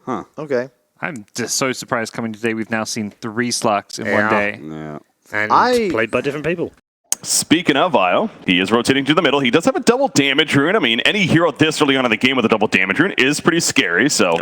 Huh. Okay. I'm just so surprised coming today. We've now seen 3 slugs in one day. Yeah. And played by different people. Speaking of Vile, he is rotating to the middle. He does have a double damage rune. I mean, any hero this early on in the game with a double damage rune is pretty scary. So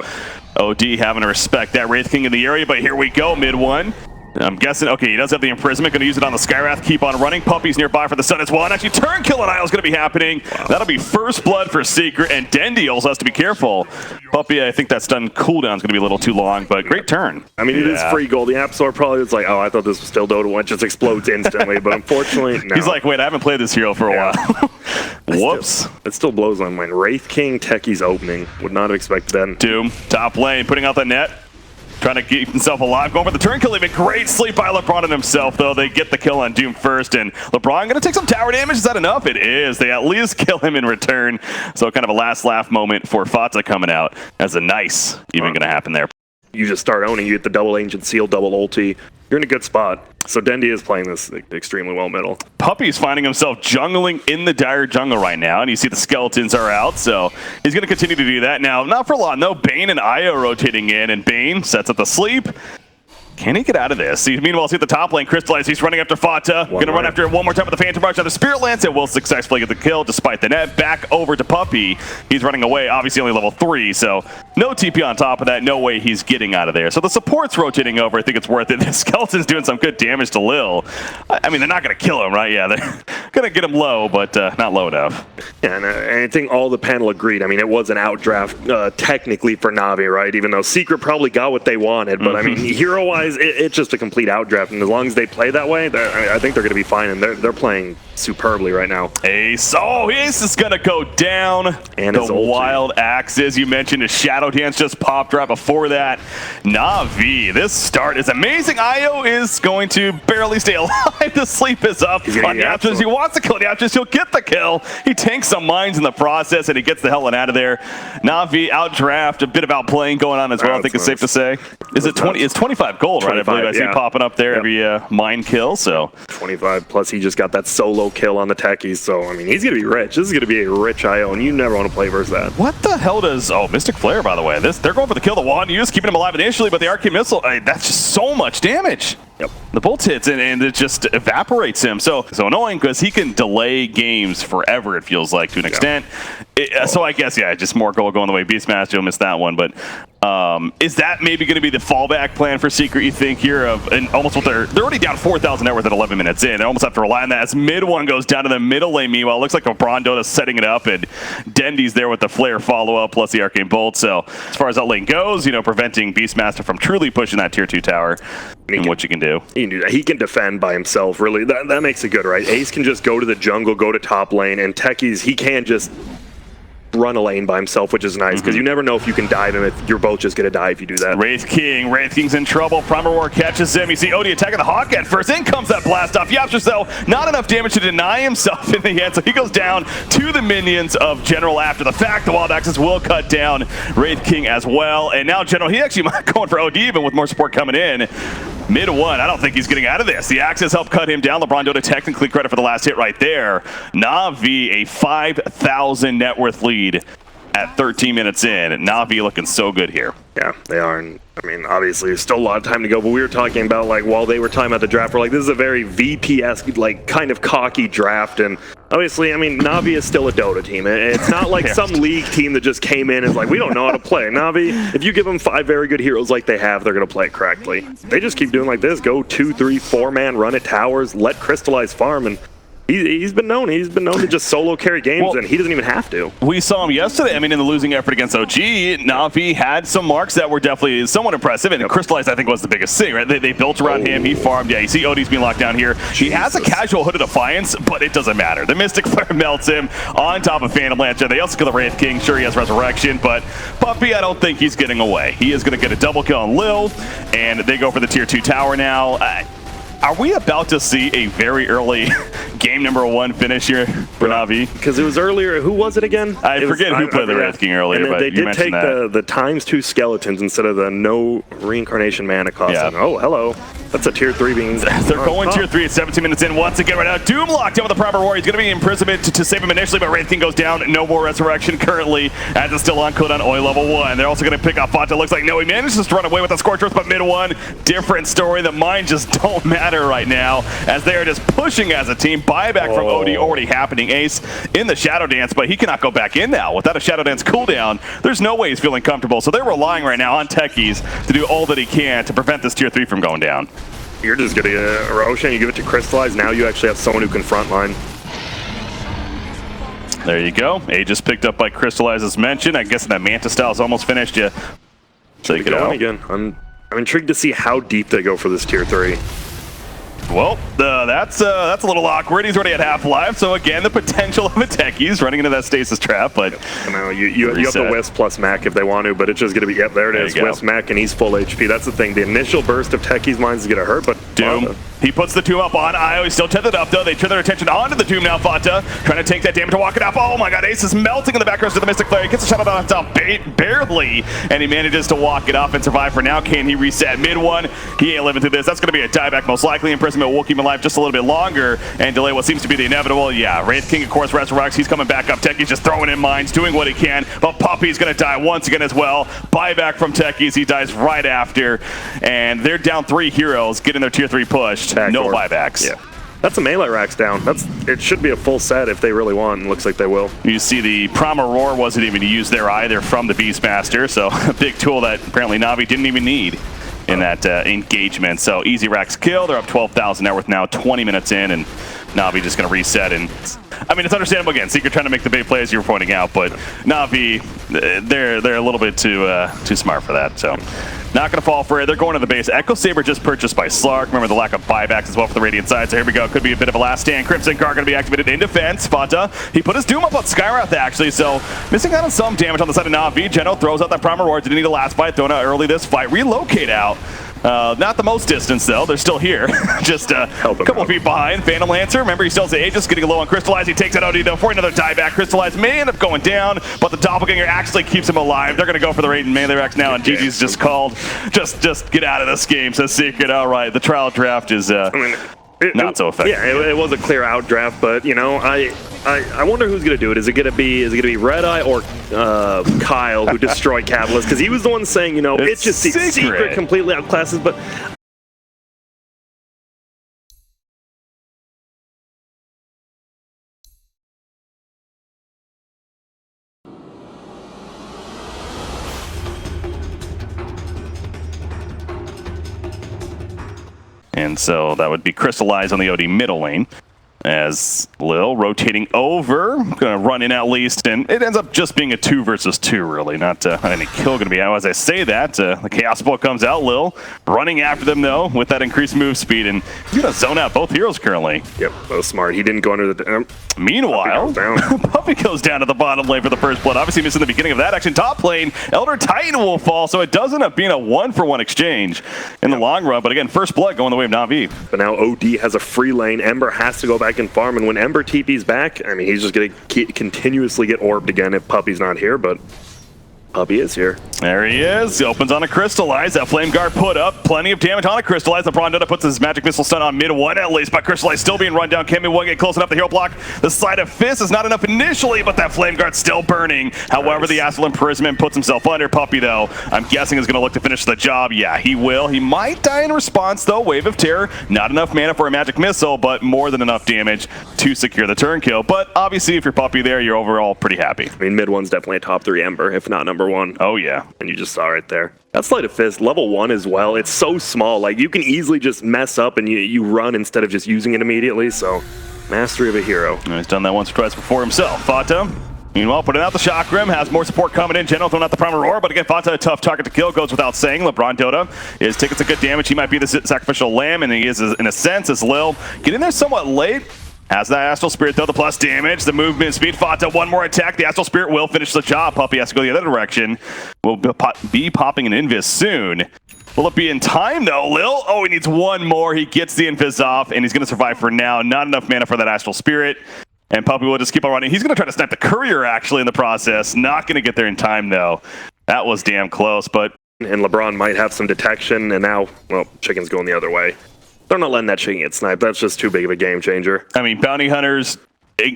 OD having to respect that. Wraith King in the area, but here we go, mid one. I'm guessing, okay, he does have the imprisonment, going to use it on the Skywrath, keep on running. Puppy's nearby for the Sun as well, and actually turn kill on Isle is going to be happening. Wow. That'll be first blood for Secret, and Dendy also has to be careful. Puppy, I think that stun cooldown is going to be a little too long, but great turn. I mean, it is free gold. The App Store probably was like, oh, I thought this was still Dota 1, just explodes instantly, but unfortunately, no. He's like, wait, I haven't played this hero for a while. Whoops. It still blows my mind. Wraith King Techie's opening. Would not have expected that. Doom, top lane, putting out the net. Trying to keep himself alive, going for the turn kill. Even great sleep by LeBron and himself, though. They get the kill on Doom first, and LeBron going to take some tower damage. Is that enough? It is. They at least kill him in return. So kind of a last laugh moment for Fata coming out as a nice even going to happen there. You just start owning. You get the double Ancient Seal, double ulti. You're in a good spot. So Dendy is playing this extremely well middle. Puppy's finding himself jungling in the dire jungle right now, and you see the skeletons are out, so he's going to continue to do that. Now, not for long, though. Bane and Io rotating in, and Bane sets up the sleep. Can he get out of this? Meanwhile, see at the top lane, Crystallize. He's running after Fata. Going to run after it one more time with the Phantom Barge. Now the Spirit Lance, and will successfully get the kill despite the net. Back over to Puppy. He's running away, obviously only level 3, so no TP on top of that. No way he's getting out of there. So the support's rotating over. I think it's worth it. The Skeleton's doing some good damage to Lil. I mean, they're not going to kill him, right? Yeah, they're going to get him low, but not low enough. Yeah, and I think all the panel agreed. I mean, it was an outdraft technically for Navi, right? Even though Secret probably got what they wanted. But I mean, hero-wise, it's just a complete outdraft, and as long as they play that way, I think they're going to be fine, and they're playing superbly right now. Ace, oh, Ace is going to go down. And the wild axes, you mentioned, his Shadow Dance just popped right before that. Na'Vi, this start is amazing. Io is going to barely stay alive. The sleep is up on Yaptors. He wants to kill Yaptors. He'll get the kill. He tanks some mines in the process, and he gets the hell out of there. Na'Vi outdraft, a bit of outplaying going on as well, I think it's safe to say. Is it 20? It's 25 gold, right? I believe I see popping up there every mine kill, so. 25, plus he just got that solo kill on the techies, so I mean, he's going to be rich. This is going to be a rich IO, and you never want to play versus that. What the hell does, oh, Mystic Flare, by the way. They're going for the kill, the wand use, keeping him alive initially, but the Arcane Missile, that's just so much damage. Yep. The bolt hits and it just evaporates him. So annoying because he can delay games forever, it feels like, to an extent. So I guess, yeah, just more goal going the way Beastmaster will miss that one. But is that maybe going to be the fallback plan for Secret, you think, here? And almost what they're already down 4,000 net worth at 11 minutes in. They almost have to rely on that as mid one goes down to the middle lane. Meanwhile, it looks like LeBron Dota's setting it up, and Dendy's there with the Flare follow-up plus the Arcane Bolt. So as far as that lane goes, preventing Beastmaster from truly pushing that tier 2 tower and what you can do. He can do that. He can defend by himself, really. That makes it good, right? Ace can just go to the jungle, go to top lane, and Techies, he can just run a lane by himself, which is nice, because you never know if you can dive him, if you're both just going to die if you do that. Wraith King's in trouble. Primal War catches him. You see Odie attacking the Hawk at first. In comes that blast off. Yapsters, though, not enough damage to deny himself in the end, so he goes down to the minions of General after the fact. The Wild Axes will cut down Wraith King as well, and now General, he actually might go for OD even with more support coming in. Mid one, I don't think he's getting out of this. The Axes help cut him down. LeBron Dota technically credit for the last hit right there. Na'Vi, a 5,000 net worth lead at 13 minutes in. Na'Vi looking so good here. Yeah, they are. And I mean, obviously, there's still a lot of time to go, but we were talking about, like, while they were talking about the draft, we're like, this is a very VP-esque, like, kind of cocky draft. And obviously, I mean, Na'Vi is still a Dota team. It's not like some league team that just came in and is like, we don't know how to play. Na'Vi, if you give them 5 very good heroes like they have, they're going to play it correctly. They just keep doing like this. Go 2, 3, 4-man, run at towers, let Crystallize farm, and he's been known to just solo carry games, and he doesn't even have to. We saw him yesterday. I mean, in the losing effort against OG, Na'Vi had some marks that were definitely somewhat impressive, and Crystallized, I think, was the biggest thing, right? They built around him. He farmed. Yeah, you see Odie's being locked down here. He has a casual Hood of Defiance, but it doesn't matter. The Mystic Flare melts him on top of Phantom Lancer. They also kill the Wraith King. Sure, he has Resurrection, but Puppy, I don't think he's getting away. He is going to get a double kill on Lil, and they go for the tier 2 tower now. Are we about to see a very early game number 1 finish here for Na'Vi? Because it was earlier. Who was it again? I forget who played the Wraith King earlier, but they did take the ×2 skeletons instead of the no reincarnation mana cost. Yeah. Oh, hello. That's a tier 3 being... They're going tier 3 at 17 minutes in. Once again right now, Doom locked in with the proper war. He's going to be in imprisonment to save him initially, but Wraith King goes down. No more resurrection currently, as it's still on cooldown oil level 1. They're also going to pick up Fata. Looks like no, he manages to run away with the Scorch Earth, but mid 1, different story. The mines just don't matter right now, as they are just pushing as a team. Buyback from OD already happening. Ace in the Shadow Dance, but he cannot go back in now. Without a Shadow Dance cooldown, there's no way he's feeling comfortable. So they're relying right now on Techies to do all that he can to prevent this tier 3 from going down. You're just getting a Roshan, you give it to Crystallize, now you actually have someone who can frontline. There you go. Aegis picked up by Crystallize as mentioned. I guess that Manta style is almost finished. Yeah. Take it out. Again. I'm intrigued to see how deep they go for this tier 3. Well, that's a little awkward. He's already at half life, so again, the potential of a Techies running into that stasis trap, but you have the Wisp plus Mac if they want to, but it's just going to be, yep, there it is, Wisp, Mac, and he's full HP. That's the thing. The initial burst of Techies mines is going to hurt, but Doom. He puts the Tomb up on Io. He's still tethered up, though. They turn their attention onto the Tomb now. Fata trying to take that damage to walk it up. Oh my god, Ace is melting in the background to the Mystic Flare. He gets a shot on top barely, and he manages to walk it up and survive for now. Can he reset mid 1? He ain't living through this. That's going to be a dieback, most likely. Imprisonment will keep him alive just a little bit longer and delay what seems to be the inevitable. Yeah, Wraith King, of course, resurrects. He's coming back up. Techies just throwing in mines, doing what he can, but Puppey's going to die once again as well. Buyback from Techies. He dies right after, and they're down 3 heroes, getting their tier 3 pushed. No buyback. Yeah, that's a melee racks down. It should be a full set if they really want, and looks like they will. You see the Prima Roar wasn't even used there either from the Beastmaster, so a big tool that apparently NaVi didn't even need in that engagement. So easy racks kill. They're up 12,000 net worth now, 20 minutes in, and NaVi just going to reset. And I mean, it's understandable again. Secret trying to make the big plays you were pointing out, but NaVi, they're a little bit too smart for that. So not going to fall for it. They're going to the base. Echo Saber just purchased by Slark. Remember the lack of buybacks as well for the Radiant side. So here we go. Could be a bit of a last stand. Crimson Guard going to be activated in defense. Fata, he put his Doom up on Skywrath actually, so missing out on some damage on the side of NaVi. Geno throws out that Primal Roar. Didn't need a last fight. Thrown out early this fight. Relocate out. Not the most distance though. They're still here. Just a couple of feet behind. Phantom Lancer. Remember, he still has the Aegis, getting low on Crystallize. He takes out OD though for another dieback. Crystallize may end up going down, but the Doppelganger actually keeps him alive. They're going to go for the Raiden melee racks now, and GG's just called. Just get out of this game, says Secret. All right, the trial draft is not so effective. Yeah, it was a clear out draft, but you know, I wonder who's gonna do it. Is it gonna be Red Eye or Kyle who destroyed Catalyst? Because he was the one saying, you know, it's just Secret completely outclasses, but. And so that would be Crystallize on the OD middle lane. As Lil rotating over, gonna run in at least, and it ends up just being a 2 versus 2, really, not any kill gonna be out. As I say that, the Chaos Ball comes out, Lil running after them though with that increased move speed, and he's gonna zone out both heroes currently. Yep, that was smart. He didn't go under the. Meanwhile, Puppey goes down to the bottom lane for the first blood. Obviously missing the beginning of that action. Top lane, Elder Titan will fall, so it does end up being a 1-for-1 exchange in the long run. But again, first blood going the way of NaVi. But now OD has a free lane. Ember has to go back and farm, and when Ember TP's back, I mean, he's just going to continuously get orbed again if Puppey's not here, but Puppey is here. There he is. He opens on a Crystallize. That Flame Guard put up. Plenty of damage on a Crystallize. LeBron Dota puts his Magic Missile stun on mid 1 at least, but Crystallize still being run down. Can one get close enough? The hero block. The Sleight of Fist is not enough initially, but that Flame Guard's still burning. However, the Astral Imprisonment puts himself under. Puppey, though, I'm guessing is going to look to finish the job. Yeah, he will. He might die in response, though. Wave of Terror. Not enough mana for a Magic Missile, but more than enough damage to secure the turn kill. But obviously, if you're Puppey there, you're overall pretty happy. I mean, mid 1's definitely a top 3 Ember, if not number 1. Oh, yeah. And you just saw right there. That Sleight of Fist, level 1 as well. It's so small. Like, you can easily just mess up and you run instead of just using it immediately. So, mastery of a hero. And he's done that once or twice before himself. Fata, meanwhile, putting out the Chakram, has more support coming in. General throwing out the Primal Roar, but again, Fata, a tough target to kill, goes without saying. LeBron Dota is taking some good damage. He might be the sacrificial lamb, and he is, in a sense, as Lil getting there somewhat late. Has that Astral Spirit, though, the plus damage, the movement speed. Fata, one more attack. The Astral Spirit will finish the job. Puppey has to go the other direction. We'll be popping an Invis soon. Will it be in time, though, Lil? Oh, he needs one more. He gets the Invis off, and he's going to survive for now. Not enough mana for that Astral Spirit. And Puppey will just keep on running. He's going to try to snipe the Courier, actually, in the process. Not going to get there in time, though. That was damn close, but... And LeBron might have some detection, and now, well, Chicken's going the other way. They're not letting that shit get sniped. That's just too big of a game changer. I mean, bounty hunters,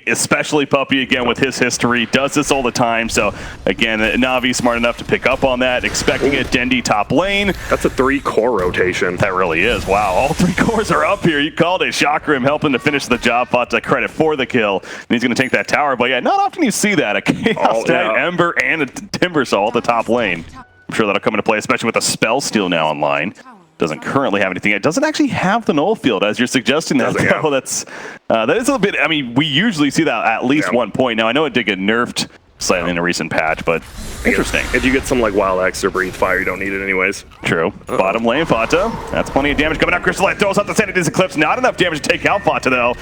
especially Puppy, again, with his history, does this all the time. So, again, NaVi smart enough to pick up on that, expecting it. Dendy top lane. That's a 3-core rotation. That really is. Wow, all 3 cores are up here. You called it. Shockrim helping to finish the job. Fought to credit for the kill. And he's going to take that tower. But, yeah, not often you see that. A Chaos Knight, Ember, and a Timbersaw at the top lane. I'm sure that'll come into play, especially with a spell steal now online. Doesn't currently have anything. It doesn't actually have the null field, as you're suggesting that. That is a little bit. I mean, we usually see that at least one point. Now I know it did get nerfed slightly in a recent patch, but interesting. If you get some like Wild Axe or Breathe Fire, you don't need it anyways. True. Bottom lane, Fata. That's plenty of damage coming out. Crystallite throws out the Sanity's Eclipse. Not enough damage to take out Fata, though.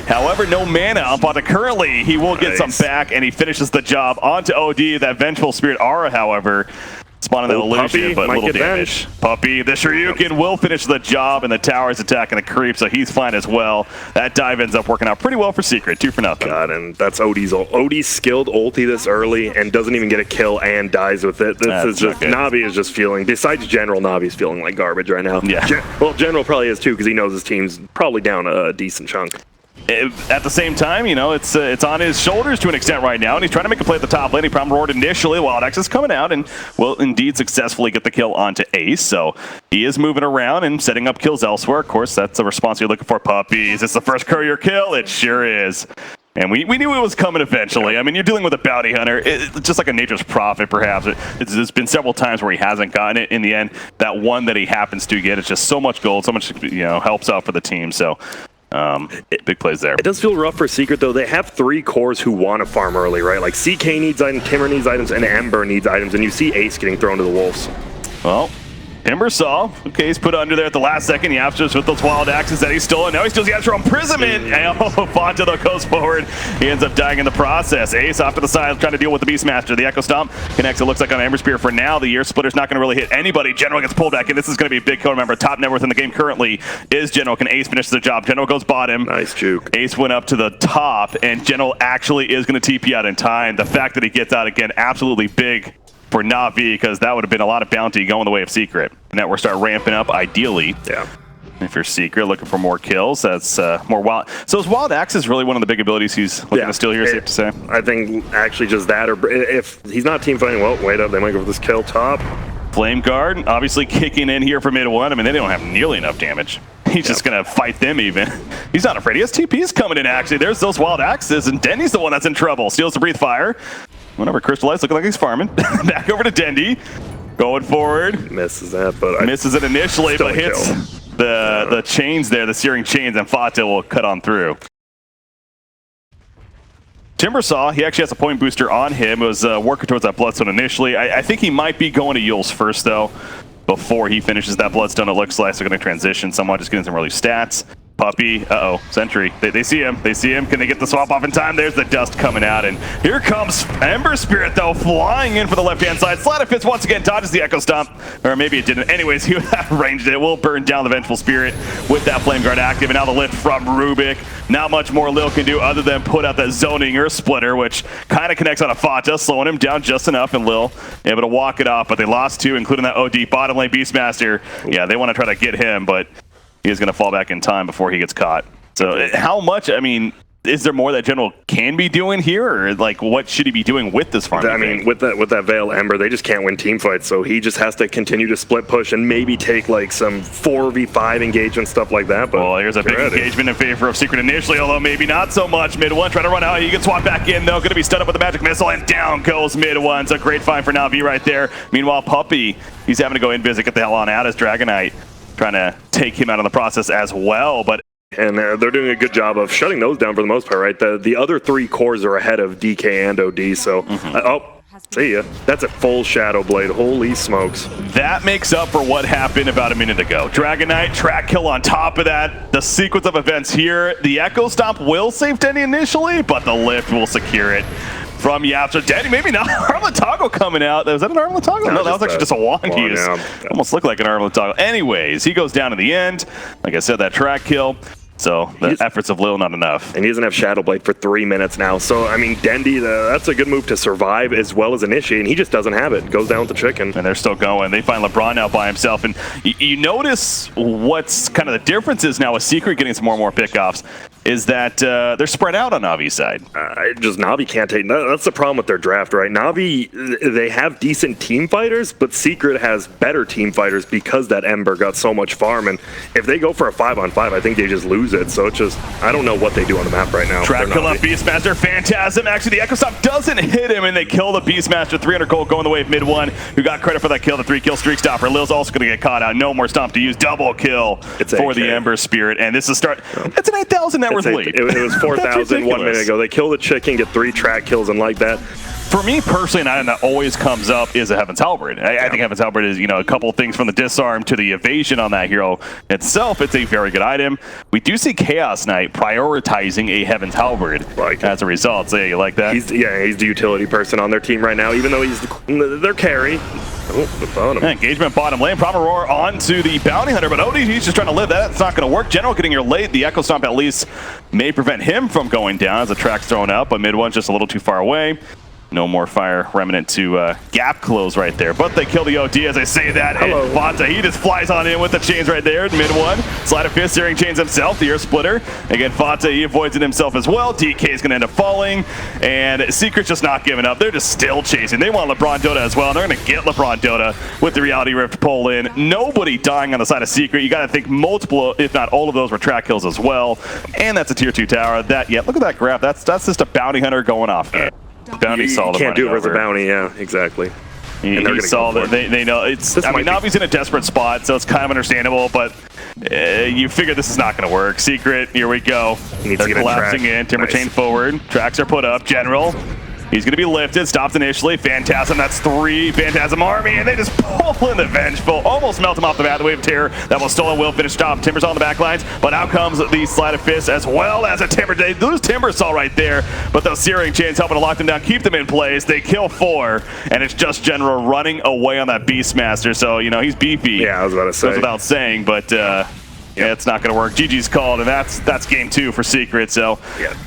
However, no mana on Fata currently. He will get some back, and he finishes the job onto OD. That Vengeful Spirit Aura, however, spawning the illusion, but little damage. Puppy, the Shoryuken will finish the job, and the tower's attacking the creep, so he's fine as well. That dive ends up working out pretty well for Secret, 2 for nothing. God, and that's Odie's skilled ulti this early and doesn't even get a kill and dies with it. This is just, NaVi is just feeling, besides General, NaVi's feeling like garbage right now. Yeah. Well, General probably is too, because he knows his team's probably down a decent chunk. At the same time, you know, it's on his shoulders to an extent right now, and he's trying to make a play at the top lane. He problem roared initially. Wild Axe is coming out and will indeed successfully get the kill onto Ace. So he is moving around and setting up kills elsewhere. Of course, that's the response you're looking for, Puppy. Is this the first courier kill? It sure is. And we knew it was coming eventually. I mean, you're dealing with a bounty hunter. It's just like a nature's prophet, perhaps. There's been several times where he hasn't gotten it. In the end, that one that he happens to get, it's just so much gold, so much, you know, helps out for the team. So big plays there. It does feel rough for Secret, though. They have 3 cores who want to farm early, right? Like CK needs items, Timber needs items, and Ember needs items, and you see Ace getting thrown to the wolves. Well, Timbersaw, okay, he's put under there at the last second. He Yapsters with those wild axes that he stole, and now he steals the Yapster imprisonment. And Fanta though goes forward. He ends up dying in the process. Ace off to the side trying to deal with the Beastmaster. The Echo Stomp connects, it looks like, on Ember Spear for now. The Ear Splitter's not going to really hit anybody. General gets pulled back in. This is going to be a big kill. Remember, top net worth in the game currently is General. Can Ace finish the job? General goes bottom. Nice juke. Ace went up to the top, and General actually is going to TP out in time. The fact that he gets out again, absolutely big for NaVi, because that would have been a lot of bounty going the way of Secret. And that we're start ramping up, ideally. Yeah. If you're Secret, looking for more kills, that's more wild. So is Wild Axe is really one of the big abilities he's looking to steal here, safe to say? I think actually just that, or if he's not team fighting, well, wait up, they might go for this kill top. Flame Guard, obviously kicking in here for mid 1. I mean, they don't have nearly enough damage. He's just going to fight them even. He's not afraid. He has TPs coming in, actually. There's those Wild Axes, and Dendy's the one that's in trouble. Steals the Breathe Fire. Whenever Crystallites looking like he's farming. Back over to Dendy. Going forward. Misses that, but misses it initially, but hits the chains there, the searing chains, and Fata will cut on through. Timbersaw, he actually has a point booster on him. It was working towards that Bloodstone initially. I think he might be going to Yule's first, though, before he finishes that Bloodstone. It looks like they're going to transition somewhat, just getting some early stats. Puppy, Sentry. They see him. They see him. Can they get the swap off in time? There's the dust coming out, and here comes Ember Spirit, though, flying in for the left-hand side. Sleight of Fist once again dodges the Echo Stomp, or maybe it didn't. Anyways, he ranged it. It will burn down the Vengeful Spirit with that Flame Guard active, and now the lift from Rubik. Not much more Lil can do other than put out that zoning or splitter, which kind of connects on a Fata, slowing him down just enough, and Lil able to walk it off, but they lost 2, including that OD bottom lane Beastmaster. Yeah, they want to try to get him, but he is going to fall back in time before he gets caught. So how much, I mean, is there more that General can be doing here, or like what should he be doing with this farm? I mean, with that Veil Ember, they just can't win team fights, so he just has to continue to split push and maybe take like some 4v5 engagement, stuff like that. But well, here's a big engagement in favor of Secret initially, although maybe not so much. Mid 1 trying to run out. He gets swapped back in though. Going to be stunned up with the magic missile, and down goes Mid 1. It's a great find for NaVi right there. Meanwhile, Puppy, he's having to go invis, get the hell on out as Dragonite, trying to take him out of the process as well. But and they're doing a good job of shutting those down for the most part, right? The other 3 cores are ahead of DK and OD, so see ya. That's a full Shadow Blade. Holy smokes. That makes up for what happened about a minute ago. Dragonite, track kill on top of that. The sequence of events here. The Echo Stomp will save Denny initially, but the lift will secure it from Yapster. Denny, maybe not. Armletago coming out. Was that an Armletago? No, that was actually just a wand he used. Almost looked like an Armletago. Anyways, he goes down in the end. Like I said, that track kill. So the efforts of Lil not enough. And he doesn't have Shadow Blade for 3 minutes now. So, I mean, Dendi, that's a good move to survive as well as initiate, and he just doesn't have it. Goes down with the chicken. And they're still going. They find LeBron out by himself. And you notice what's kind of the difference is now with Secret getting some more and more pickoffs is that they're spread out on Navi's side. Just Navi can't take... That's the problem with their draft, right? Navi, they have decent team fighters, but Secret has better team fighters because that Ember got so much farm. And if they go for a 5-on-5, I think they just lose it. So it's just... I don't know what they do on the map right now. Track kill on Beastmaster. Phantasm. Actually, the Echo Stomp doesn't hit him, and they kill the Beastmaster. 300 gold going the way of mid one, who got credit for that kill, the 3-kill streak stopper. Lil's also going to get caught out. No more stomp to use. Double kill for the Ember Spirit. And this is start... It's an 8,000 net worth lead. It was 4,000 1 minute ago. They kill the chicken, get 3 track kills, and like that. For me personally, an item that always comes up is a Heaven's Halberd. I think Heaven's Halberd is, a couple of things from the disarm to the evasion on that hero itself. It's a very good item. We do see Chaos Knight prioritizing a Heaven's Halberd as a result. So yeah, you like that? He's the utility person on their team right now, even though he's their carry. Engagement bottom lane. Proper Roar onto the Bounty Hunter, but ODG's just trying to live that. It's not going to work. General getting your late. The Echo Stomp at least may prevent him from going down as the track's thrown up, but mid one's just a little too far away. No more fire remnant to gap close right there. But they kill the OD as I say that. Hello. Vanta, he just flies on in with the chains right there. Mid one. Sleight of fist, searing chains himself. The ear splitter. Again, Vanta, he avoids it himself as well. DK is going to end up falling. And Secret's just not giving up. They're just still chasing. They want LeBron Dota as well. And they're going to get LeBron Dota with the Reality Rift pull in. Nobody dying on the side of Secret. You got to think multiple, if not all of those were track kills as well. And that's a tier 2 tower. Look at that graph. That's just a Bounty Hunter going off. Bounty saw the can't do it versus a bounty, yeah, exactly. He saw that they know it's. I mean, Navi's in a desperate spot, so it's kind of understandable. But you figure this is not going to work. Secret, here we go. They're collapsing in. Timber chain forward. Tracks are put up. General. He's going to be lifted, stops initially. Phantasm, that's 3 Phantasm army, and they just pull in the Vengeful. Almost melt him off the bat. The Wave of Terror that was stolen will finish stop. Timber's on the back lines, but out comes the Sleight of Fist as well as a Timber. They lose Timber Saw right there, but those Searing Chains helping to lock them down, keep them in place. They kill 4, and it's just General running away on that Beastmaster. So, he's beefy. Yeah, I was about to say. Goes without saying, but... Yeah, it's not going to work. GG's called, and that's game 2 for Secret. So,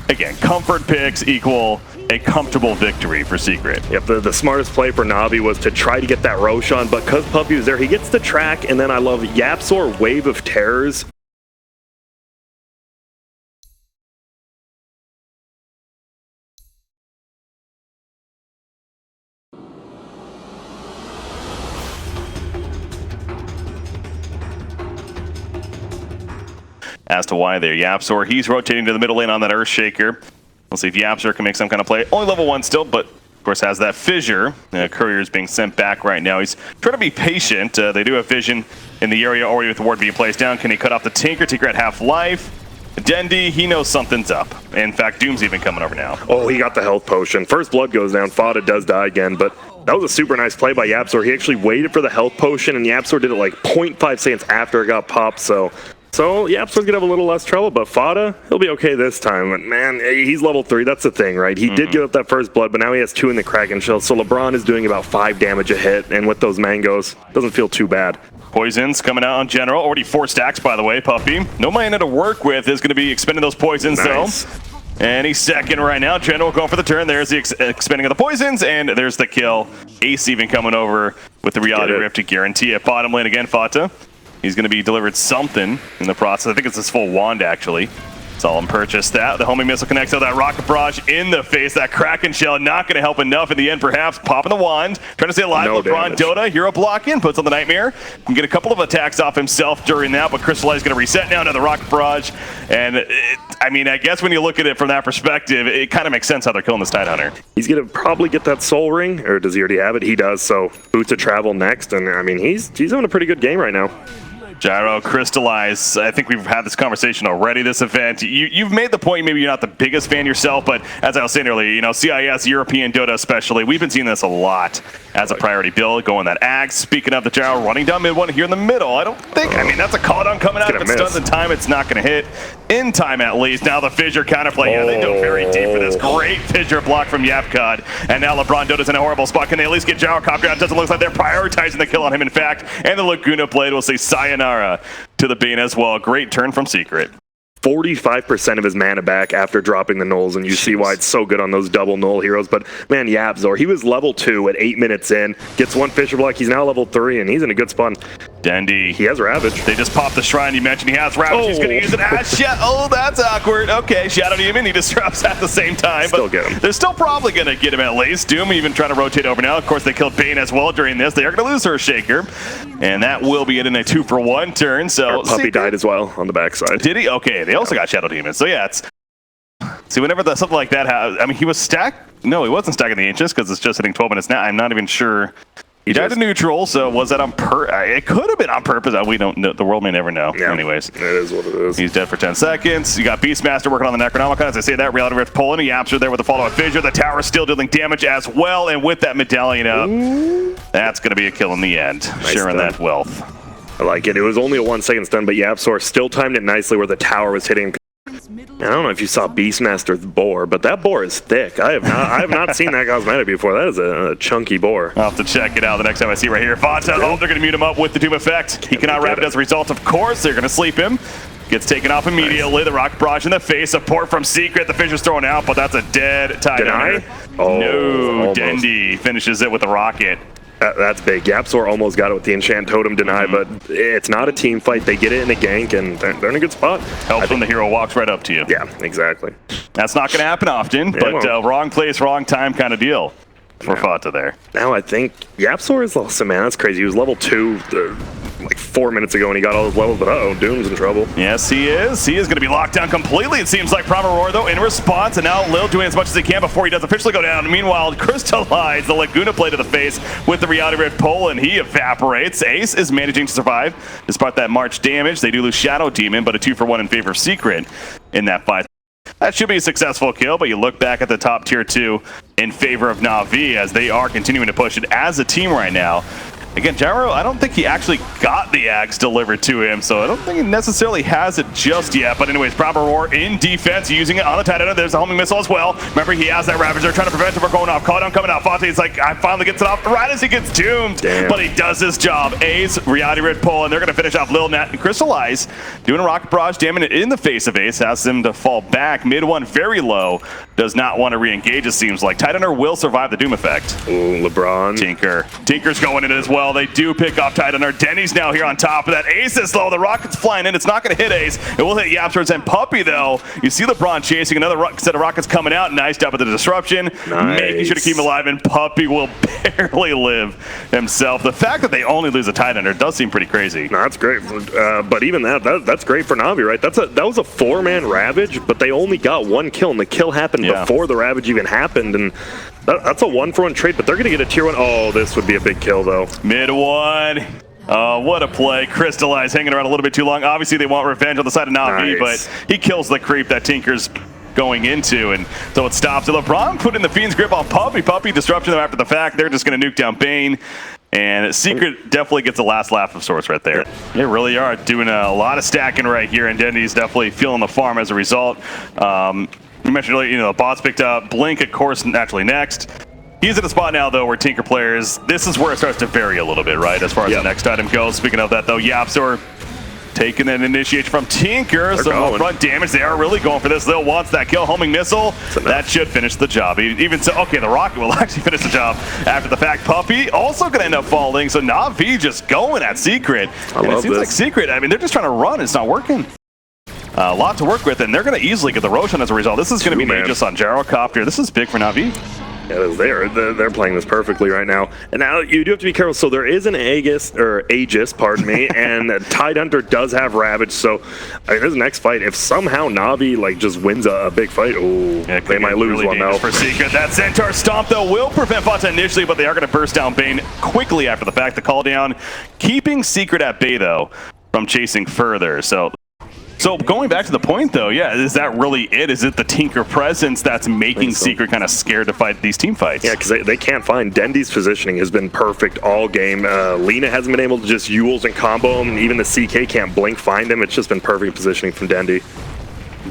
again, comfort picks equal a comfortable victory for Secret. Yep, the smartest play for Navi was to try to get that Roshan, but because Puppy was there, he gets the track, and then I love Yapsor Wave of Terrors. As to why there, Yapsor, he's rotating to the middle lane on that Earthshaker. We'll see if Yapsor can make some kind of play. Only level 1 still, but of course has that fissure. Courier's being sent back right now. He's trying to be patient. They do have vision in the area already with the ward being placed down. Can he cut off the Tinker? Tinker at half life. Dendi, he knows something's up. In fact, Doom's even coming over now. Oh, he got the health potion. First blood goes down. Fada does die again, but that was a super nice play by Yapsor. He actually waited for the health potion, and Yapsor did it like 0.5 seconds after it got popped, so Yapsor's gonna have a little less trouble, but Fada, he'll be okay this time. But man, he's level 3, that's the thing, right? He did give up that first blood, but now he has 2 in the Kraken Shell, so LeBron is doing about 5 damage a hit, and with those mangoes, doesn't feel too bad. Poisons coming out on General. Already 4 stacks, by the way, Puppy. No mana to work with is going to be expending those poisons, though. And he's second right now. General going for the turn. There's the expending of the poisons, and there's the kill. Ace even coming over with the Reality Rift to guarantee it. Bottom lane again, Fata. He's going to be delivered something in the process. I think it's his full wand, actually. Saw him purchase that. The homing missile connects out that rocket barrage in the face. That Kraken shell not going to help enough in the end, perhaps. Popping the wand. Trying to stay alive. No LeBron Dota. Hero block in. Puts on the Nightmare. Can get a couple of attacks off himself during that, but Crystallize going to reset now to the rocket barrage. And I mean, I guess when you look at it from that perspective, it kind of makes sense how they're killing this Tidehunter. He's going to probably get that soul ring, or does he already have it? He does, so Boots of Travel next. And I mean, he's having a pretty good game right now. Gyro, Crystallize. I think we've had this conversation already this event. You've made the point, maybe you're not the biggest fan yourself, but as I was saying earlier, CIS, European Dota especially, we've been seeing this a lot as a priority build, going that Axe. Speaking of the Gyro, running down mid one here in the middle. I mean, that's a call down coming out. If it's done in time, it's not going to hit. In time, at least. Now the Fissure counterplay. Yeah, they dove very deep for this. Great Fissure block from Yapcod. And now LeBron Dota's in a horrible spot. Can they at least get Gyrocopter out? Doesn't look like they're prioritizing the kill on him, in fact. And the Laguna Blade will say sayonara to the Bane as well. Great turn from Secret. 45% of his mana back after dropping the nulls, and you see why it's so good on those double null heroes. But man, YapzOr, he was level 2 at 8 minutes in, gets one Fisher Block, he's now level 3, and he's in a good spot. Dendy. He has Ravage. They just popped the shrine. You mentioned he has Ravage. He's going to use it as Oh, that's awkward. Okay, Shadow Demon, he disrupts at the same time. Still get him. They're still probably going to get him at least. Doom even trying to rotate over now. Of course, they killed Bane as well during this. They are going to lose her Shaker. And that will be it in a 2-for-1 turn. So Our Puppey died as well on the backside. Did he? Okay, they also got Shadow Demon. So yeah, it's... See, whenever something like that happens... I mean, he was stacked... No, he wasn't stacking the Ancients because it's just hitting 12 minutes now. I'm not even sure... He died to neutral, so was that on it could have been on purpose. We don't know. The world may never know. Yeah, anyways. It is what it is. He's dead for 10 seconds. You got Beastmaster working on the Necronomicon. As I say that, Reality Rift pulling. YapzOr there with the follow-up Fissure. The tower still dealing damage as well, and with that medallion up, that's going to be a kill in the end. Nice Sharing stun. that wealth. I like it. It was only a 1-second stun, but YapzOr still timed it nicely where the tower was hitting. I don't know if you saw Beastmaster's boar, but that boar is thick. I have not seen that cosmetic before. That is a chunky boar. I'll have to check it out the next time I see right here. Fanta, oh, they're going to mute him up with the Doom effect. He cannot wrap it as a result, of course. They're going to sleep him. Gets taken off immediately. Nice. The rock barrage in the face. Support from Secret. The Fisher's thrown out, but that's a dead tie downer. Oh, no, almost. Dendy finishes it with a rocket. That's big. YapzOr almost got it with the Enchant Totem deny, but it's not a team fight. They get it in a gank, and they're in a good spot. Helps when the hero walks right up to you. Yeah, exactly. That's not going to happen often, but wrong place, wrong time kind of deal for Fata there. Now I think YapzOr is awesome, man. That's crazy. He was level 2 like 4 minutes ago, and he got all those levels, but uh-oh, Doom's in trouble. Yes, he is. He is going to be locked down completely, it seems like. Roar, though, in response, and now Lil doing as much as he can before he does officially go down. Meanwhile, Crystallize the Laguna play to the face with the Reality Rift pull, and he evaporates. Ace is managing to survive despite that March damage. They do lose Shadow Demon, but a 2-for-1 in favor of Secret in that fight. That should be a successful kill, but you look back at the top tier 2 in favor of NaVi as they are continuing to push it as a team right now. Again, Gyro, I don't think he actually got the axe delivered to him, so I don't think he necessarily has it just yet. But anyways, Roar in defense, using it on the Titan. There's a homing missile as well. Remember, he has that Ravager trying to prevent him from going off. Call down coming out. Fonte's like, I finally gets it off right as he gets doomed. Damn. But he does his job. Ace, Reality Rift pull, and they're going to finish off Lil Nat and Crystallize. Doing a rocket barrage, damage in the face of Ace. Has him to fall back. Mid one very low. Does not want to re-engage, it seems like. Titaner will survive the Doom effect. Ooh, LeBron. Tinker's going in as well. They do pick off Titaner. Denny's now here on top of that. Ace is low. The rocket's flying in. It's not going to hit Ace. It will hit YapzOr and Puppey, though. You see LeBron chasing another set of rockets coming out. Nice job at the disruption. Nice. Making sure to keep him alive, and Puppey will barely live himself. The fact that they only lose a Titaner does seem pretty crazy. No, that's great. But even that's great for NaVi, right? That was a 4-man Ravage, but they only got 1 kill, and the kill happened before the Ravage even happened, and that's a 1-for-1 trade, but they're going to get a tier 1. Oh, this would be a big kill, though. Mid one. What a play. Crystallize hanging around a little bit too long. Obviously, they want revenge on the side of NaVi, but he kills the creep that Tinker's going into, and so it stops. And LeBron put in the Fiend's grip on Puppey. Puppey disrupting them after the fact. They're just going to nuke down Bane. And Secret definitely gets a last laugh of sorts right there. They really are doing a lot of stacking right here, and Dendy's definitely feeling the farm as a result. You mentioned earlier, the bots picked up. Blink, of course, naturally next. He's at a spot now, though, where Tinker players, this is where it starts to vary a little bit, right, as far as the next item goes. Speaking of that, though, YapzOr taking an initiation from Tinker. So front damage, they are really going for this. Lil wants that kill. Homing missile, that should finish the job. Even so, okay, the rocket will actually finish the job after the fact. Puppey also going to end up falling, so NaVi just going at Secret. And it seems like Secret, I mean, they're just trying to run. It's not working. A lot to work with, and they're going to easily get the Roshan as a result. This is going to be an Aegis on Gyrocopter. This is big for NaVi. Yeah, they're playing this perfectly right now. And now you do have to be careful. So there is an Aegis, pardon me, and Tide Hunter does have Ravage. So I mean, this next fight, if somehow NaVi just wins a big fight, they might lose really one though. For Secret, that Centaur Stomp though will prevent Fata initially, but they are going to burst down Bane quickly after the fact. The call down, keeping Secret at bay though from chasing further. So going back to the point, though, is that really it? Is it the Tinker presence that's making Secret kind of scared to fight these team fights? Yeah, because they can't find. Dendy's positioning has been perfect all game. Lina hasn't been able to just Yules and combo him, and even the CK can't blink find him. It's just been perfect positioning from Dendy.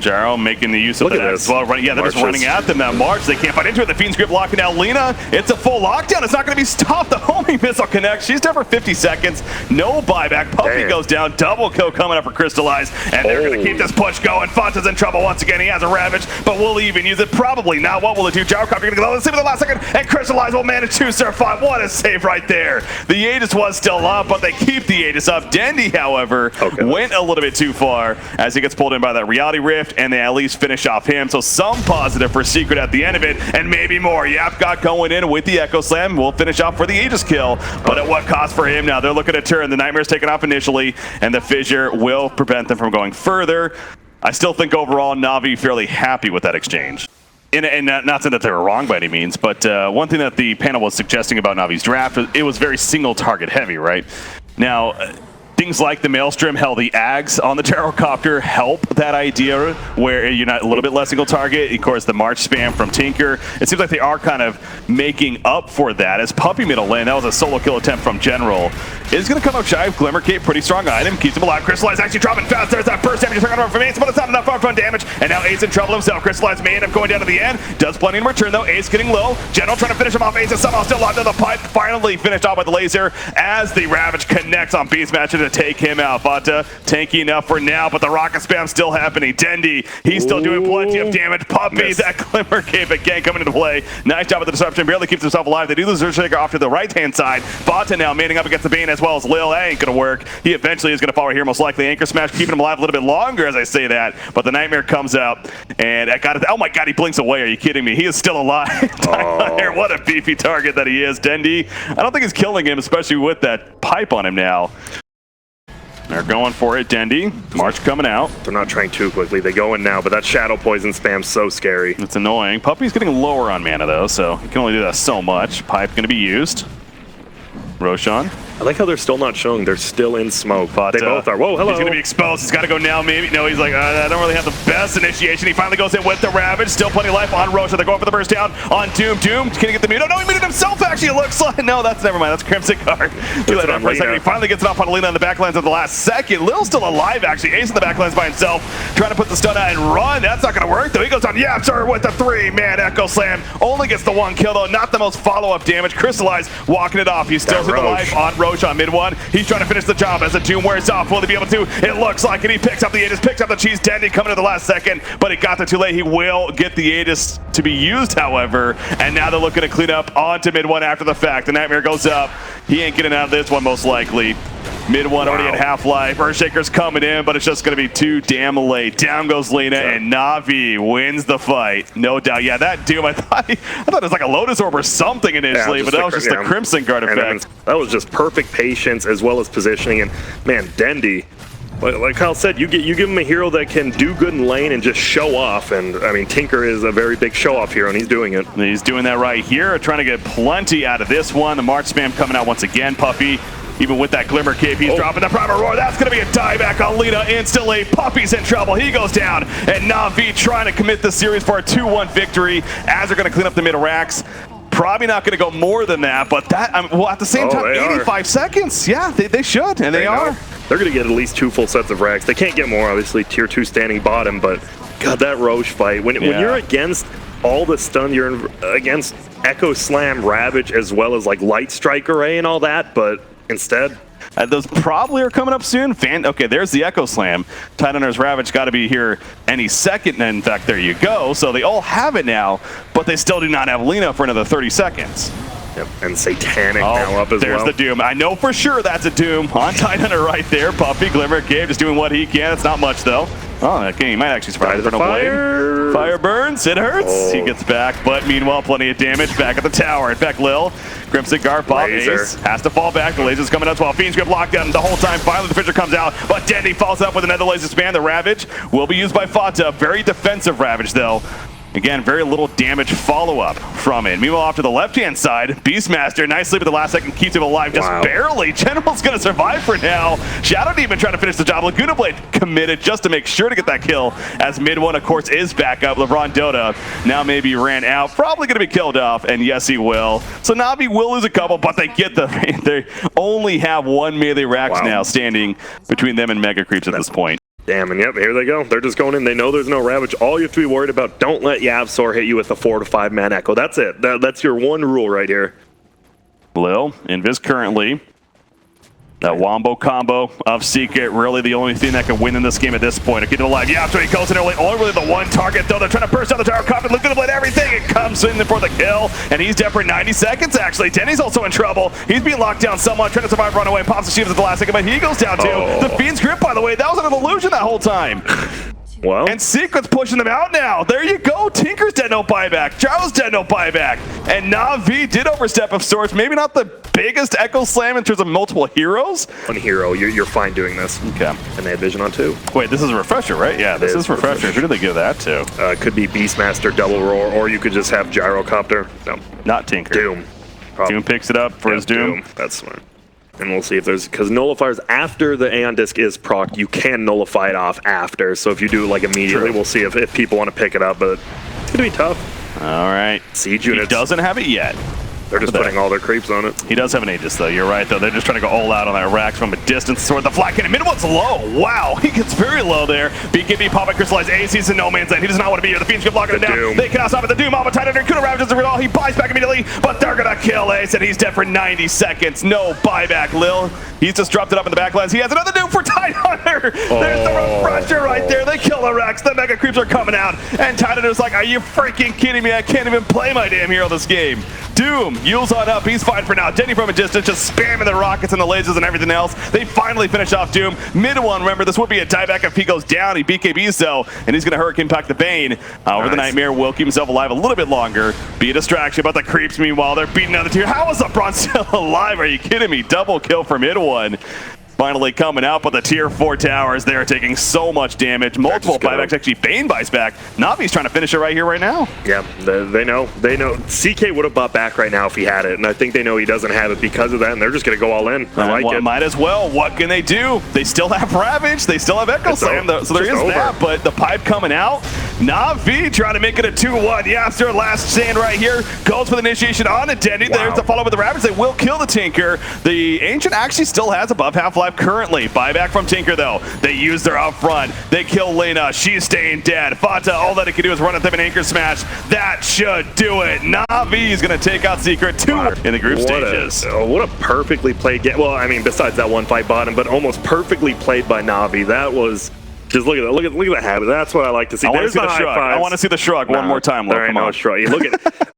Jaro making the use of Look that at as this. well. Yeah, they're just running at them now. March, they can't fight into it. The Fiend's Grip locking down Lina. It's a full lockdown. It's not going to be stopped. The homing missile connects. She's down for 50 seconds. No buyback. Puppy goes down. Double kill coming up for Crystallize. And they're going to keep this push going. Fonta's in trouble once again. He has a Ravage, but will he even use it? Probably not. What will it do? Gyrocopter going to go. Let's see for the last second. And Crystallize will manage to survive. What a save right there. The Aegis was still up, but they keep the Aegis up. Dendy, however, went a little bit too far as he gets pulled in by that Reality Rift, and they at least finish off him. So some positive for Secret at the end of it, and maybe more. Yap got going in with the Echo Slam. We'll finish off for the Aegis kill, but at what cost for him now? They're looking to turn. The Nightmare's taken off initially, and the Fissure will prevent them from going further. I still think overall NaVi fairly happy with that exchange. And not saying that they were wrong by any means, but one thing that the panel was suggesting about NaVi's draft, it was very single target heavy, right? Now, things like the Maelstrom, hell, the Ags on the Gyrocopter help that idea where you're not a little bit less single target. Of course, the March spam from Tinker. It seems like they are kind of making up for that as Puppy middle lane. That was a solo kill attempt from General. Is going to come up shy of Glimmer Cape. Pretty strong item. Keeps him alive. Crystallize actually dropping fast. There's that burst damage from Ace, but it's not enough upfront damage. And now Ace in trouble himself. Crystallize may end up going down to the end. Does plenty in return though. Ace getting low. General trying to finish him off. Ace is somehow still locked in the pipe. Finally finished off with the laser as the Ravage connects on Beastmaster to take him out. Vata tanky enough for now, but the rocket spam still happening. Dendy, he's still doing plenty of damage. Puppy, that Glimmer Cape again coming into play. Nice job with the disruption. Barely keeps himself alive. They do lose Earthshaker off to the right-hand side. Vata now manning up against the Bane as well as Lil. That ain't gonna work. He eventually is gonna fall right here, most likely. Anchor Smash keeping him alive a little bit longer as I say that, but the Nightmare comes out and I got it. Oh my god, he blinks away. Are you kidding me? He is still alive. What a beefy target that he is. Dendy, I don't think he's killing him, especially with that pipe on him now. They're going for it, Dendy. March coming out. They're not trying too quickly. They go in now, but that Shadow Poison spam's so scary. It's annoying. Puppy's getting lower on mana, though, so he can only do that so much. Pipe going to be used. Roshan. I like how they're still not showing. They're still in smoke. But they both are. Whoa, hello. He's going to be exposed. He's got to go now, maybe. No, he's like, I don't really have the best initiation. He finally goes in with the Ravage. Still plenty of life on Roshan. They're going for the burst down on Doom. Doom, can he get the mute? Oh, no, he muted himself, actually, it looks like. No, that's never mind. That's Crimson Guard. He let that for a second. He finally gets it off on Lina on the backlines at the last second. Lil's still alive, actually. Ace in the backlines by himself. Trying to put the stun out and run. That's not going to work, though. He goes on Yapster with the 3-man Echo Slam. Only gets the 1 kill, though. Not the most follow-up damage. Crystallize walking it off. He's still still alive on Roshan mid one. He's trying to finish the job as the Doom wears off. Will he be able to? It looks like it. He picks up the Aegis, picks up the cheese. Dendy coming to the last second, but it got there too late. He will get the Aegis to be used, however, and now they're looking to clean up onto mid one after the fact. The Nightmare goes up. He ain't getting out of this one, most likely. Mid one already at half-life. Earthshaker's coming in, but it's just going to be too damn late. Down goes Lina, and NaVi wins the fight. No doubt. Yeah, that Doom, I thought it was like a Lotus Orb or something initially, but that was just the Crimson Guard effect. That was just perfect patience as well as positioning. And man, Dendy, like Kyle said, you give him a hero that can do good in lane and just show off. And I mean, Tinker is a very big show-off hero, and he's doing it. He's doing that right here, trying to get plenty out of this one. The March spam coming out once again. Puppy, even with that Glimmer Cape, he's dropping the Primal Roar. That's going to be a dieback on Lina instantly. Puppy's in trouble. He goes down. And NaVi trying to commit the series for a 2-1 victory as they're going to clean up the mid racks. Probably not going to go more than that, but that, well, at the same time, 85 seconds. Yeah, they should, and they are. They're going to get at least 2 full sets of racks. They can't get more, obviously, tier 2 standing bottom, but God, that Roche fight. When you're against all the stun, you're against Echo Slam, Ravage, as well as like Light Strike Array and all that, but instead, those probably are coming up soon. Okay, there's the Echo Slam. Tidehunter's Ravage got to be here any second. And in fact, there you go. So they all have it now, but they still do not have Lina for another 30 seconds. Yep, and Satanic now up as well. There's the Doom. I know for sure that's a Doom on Tidehunter right there. Puppy, Glimmer, Gabe just doing what he can. It's not much, though. Oh, okay, he might actually survive the fire. Fire burns, it hurts. He gets back, but meanwhile, plenty of damage back at the tower. In fact, Lil, Crimson Guard, Bob, Ace has to fall back. The laser's coming out as well. Fiend's Grip locked down the whole time. Finally, the Fissure comes out, but Dendy falls up with another laser span. The Ravage will be used by Fata. Very defensive Ravage, though. Again, very little damage follow-up from it. Meanwhile, off to the left-hand side, Beastmaster, nice sleep at the last second, keeps him alive just barely. General's going to survive for now. Shadow Demon trying to finish the job. Laguna Blade committed just to make sure to get that kill, as mid one, of course, is back up. LeBron Dota now maybe ran out. Probably going to be killed off, and yes, he will. So NaVi will lose a couple, but they get they only have 1 melee Rax now standing between them and Mega Creeps at this point. Damn, and yep, here they go. They're just going in. They know there's no Ravage. All you have to be worried about, don't let Yavsor hit you with the 4 to 5 man Echo. That's it. That's your one rule right here. Lil, Invis currently. That wombo combo of Secret, really the only thing that can win in this game at this point. Keep it alive. Yeah, after he goes in early, only really the one target, though. They're trying to burst out the gyrocopter. Look at him, everything. It comes in for the kill, and he's dead for 90 seconds, actually. Denny's also in trouble. He's being locked down somewhat, trying to survive, run away, pops the shields at the last second, but he goes down too. The Fiend's grip, by the way, that was an illusion that whole time. Well, And Secret's pushing them out now. There you go. Tinker's dead, no buyback. Gyro's dead, no buyback. And NaVi did overstep of sorts. Maybe not the biggest Echo Slam in terms of multiple heroes. one hero, you're fine doing this. Okay. And they had vision on 2. Wait, this is a refresher, right? Yeah, this is refresher. Who did they give that to? Could be Beastmaster, Double Roar, or you could just have Gyrocopter. No, Not Tinker. Doom. Doom picks it up for his Doom. That's smart. And we'll see if there's, because nullifiers after the Aeon Disc is proc, you can nullify it off after. So if you do it like immediately, True. we'll see if people want to pick it up, but it's going to be tough. All right. Siege He units, doesn't have it yet. they're just putting all their creeps on it. He does have an Aegis, though. You're right, though. They're just trying to go all out on that Rax from a distance toward the flat cannon. Mid one's low. Wow, he gets very low there. BKB popping crystallized AC's in no man's land. He does not want to be here. The Fiend's blocking it down. Doom. They cannot stop it. The Doom off a tight under. Kuda ravages it all. He buys back immediately, but they're going to kill Ace, and he's dead for 90 seconds. No buyback, Lil. He's just dropped it up in the backlands. He has another Doom for Tight Hunter. There's the refresher right there. They kill the Rex. The Mega Creeps are coming out. And Tight Hunter's like, are you freaking kidding me? I can't even play my damn hero this game. Doom, Yule's on up. He's fine for now. Denny from a distance, just spamming the rockets and the lasers and everything else. They finally finish off Doom. Mid one, remember, this would be a dieback if he goes down. He BKBs though, and he's going to Hurricane Pack the Bane. Over the Nightmare will keep himself alive a little bit longer. Be a distraction, but the creeps, meanwhile, they're beating down the tier. How is the Bronze still alive? Are you kidding me? Double kill for mid one. Finally coming out, but the tier 4 towers, they are taking so much damage. Multiple buybacks, actually Bane buys back. Navi's trying to finish it right here, right now. Yeah, they know. They know. CK would have bought back right now if he had it, and I think they know he doesn't have it because of that, and they're just going to go all in. I like it. Might as well. What can they do? They still have Ravage. They still have Echo Slam, so there is that, but the pipe coming out. NaVi trying to make it a 2-1. Yasser, last stand right here, goes for the initiation on the Denny. There's the follow with the Ravage. They will kill the Tinker. The Ancient actually still has above half-life currently. Buyback from Tinker, though. They use their up front. They kill Lena. She's staying dead. Fata, all that it can do is run at them and anchor smash. That should do it. NaVi is going to take out Secret 2 in the group stages. What a perfectly played game. Well, I mean, besides that one fight bottom, but almost perfectly played by NaVi. That was... Just look at that. Look at the habit. That's what I like to see. I want to see the shrug. I want to see the shrug one more time. There ain't no shrug. You look at